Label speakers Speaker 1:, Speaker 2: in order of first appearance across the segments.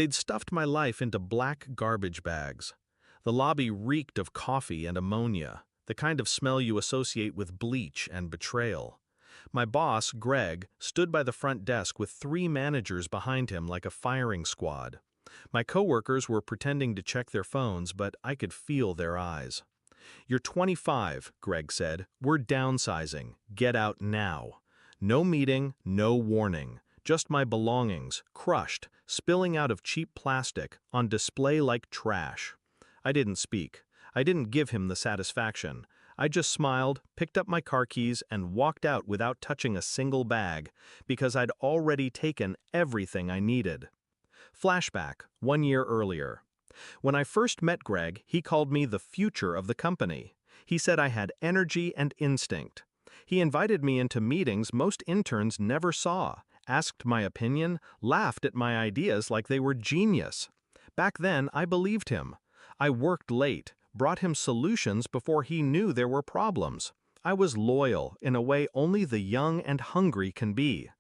Speaker 1: They'd stuffed my life into black garbage bags. The lobby reeked of coffee and ammonia, the kind of smell you associate with bleach and betrayal. My boss, Greg, stood by the front desk with 3 managers behind him like a firing squad. My coworkers were pretending to check their phones, but I could feel their eyes. "You're 25, Greg said. "We're downsizing. Get out now." No meeting, no warning. Just my belongings, crushed, spilling out of cheap plastic, on display like trash. I didn't speak. I didn't give him the satisfaction. I just smiled, picked up my car keys, and walked out without touching a single bag, because I'd already taken everything I needed. Flashback, 1 year earlier. When I first met Greg, he called me the future of the company. He said I had energy and instinct. He invited me into meetings most interns never saw, asked my opinion, laughed at my ideas like they were genius. Back then, I believed him. I worked late, brought him solutions before he knew there were problems. I was loyal in a way only the young and hungry can be.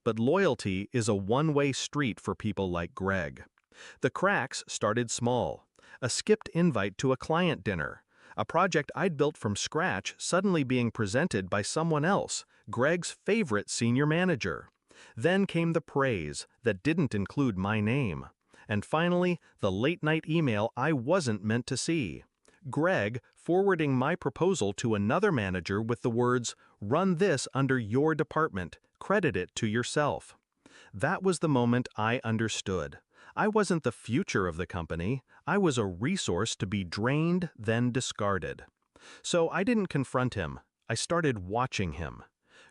Speaker 1: But loyalty is a one-way street for people like Greg. The cracks started small. A skipped invite to a client dinner. A project I'd built from scratch suddenly being presented by someone else, Greg's favorite senior manager. Then came the praise that didn't include my name. And finally, the late-night email I wasn't meant to see. Greg forwarding my proposal to another manager with the words, "Run this under your department, credit it to yourself." That was the moment I understood. I wasn't the future of the company. I was a resource to be drained, then discarded. So I didn't confront him. I started watching him.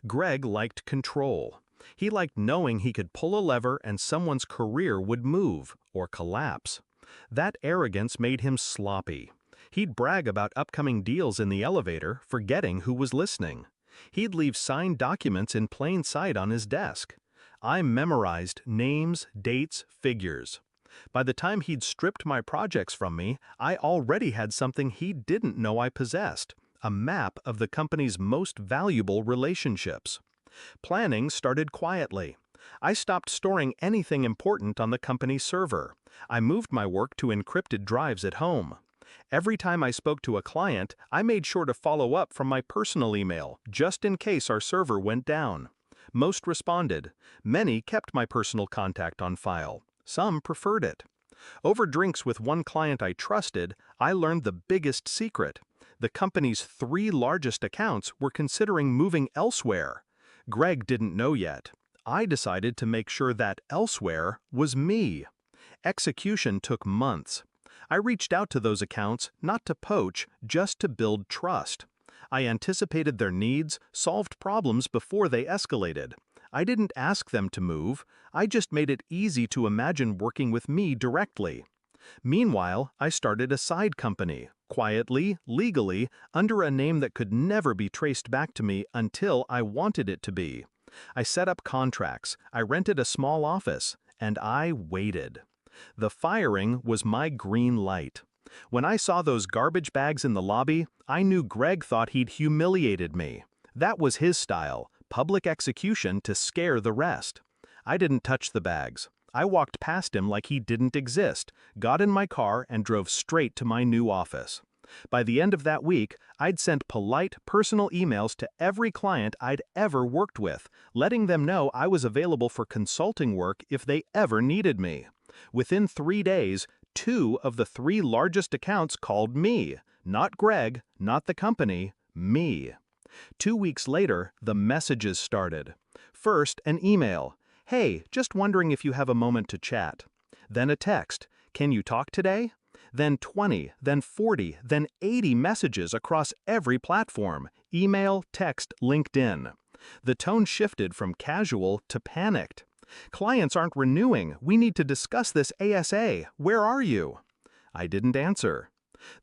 Speaker 1: Greg liked control. He liked knowing he could pull a lever and someone's career would move or collapse. That arrogance made him sloppy. He'd brag about upcoming deals in the elevator, forgetting who was listening. He'd leave signed documents in plain sight on his desk. I memorized names, dates, figures. By the time he'd stripped my projects from me, I already had something he didn't know I possessed, a map of the company's most valuable relationships. Planning started quietly. I stopped storing anything important on the company's server. I moved my work to encrypted drives at home. Every time I spoke to a client, I made sure to follow up from my personal email, just in case our server went down. Most responded. Many kept my personal contact on file. Some preferred it. Over drinks with one client I trusted, I learned the biggest secret. The company's 3 largest accounts were considering moving elsewhere. Greg didn't know yet. I decided to make sure that elsewhere was me. Execution took months. I reached out to those accounts not to poach, just to build trust. I anticipated their needs, solved problems before they escalated. I didn't ask them to move, I just made it easy to imagine working with me directly. Meanwhile, I started a side company, quietly, legally, under a name that could never be traced back to me until I wanted it to be. I set up contracts, I rented a small office, and I waited. The firing was my green light. When I saw those garbage bags in the lobby, I knew Greg thought he'd humiliated me. That was his style, public execution to scare the rest. I didn't touch the bags. I walked past him like he didn't exist, got in my car, and drove straight to my new office. By the end of that week, I'd sent polite, personal emails to every client I'd ever worked with, letting them know I was available for consulting work if they ever needed me. Within 3 days, 2 of the 3 largest accounts called me. Not Greg, not the company, me. 2 weeks later, the messages started. First, an email. "Hey, just wondering if you have a moment to chat." Then a text. "Can you talk today?" Then 20, then 40, then 80 messages across every platform. Email, text, LinkedIn. The tone shifted from casual to panicked. "Clients aren't renewing. We need to discuss this ASA. Where are you?" I didn't answer.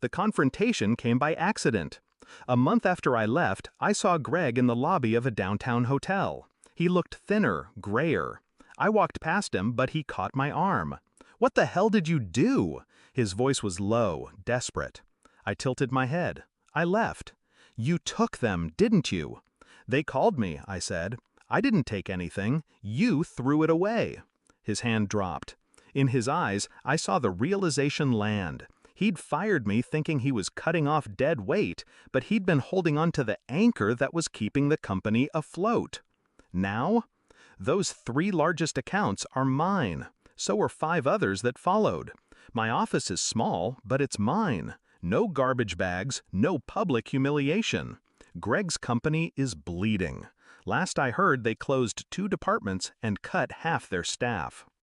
Speaker 1: The confrontation came by accident. A month after I left, I saw Greg in the lobby of a downtown hotel. He looked thinner, grayer. I walked past him, but he caught my arm. "What the hell did you do?" His voice was low, desperate. I tilted my head. I left. "You took them, didn't you?" "They called me," I said. "I didn't take anything. You threw it away." His hand dropped. In his eyes, I saw the realization land. He'd fired me thinking he was cutting off dead weight, but he'd been holding on to the anchor that was keeping the company afloat. Now, those 3 largest accounts are mine. So are 5 others that followed. My office is small, but it's mine. No garbage bags, no public humiliation. Greg's company is bleeding. Last I heard, they closed 2 departments and cut half their staff.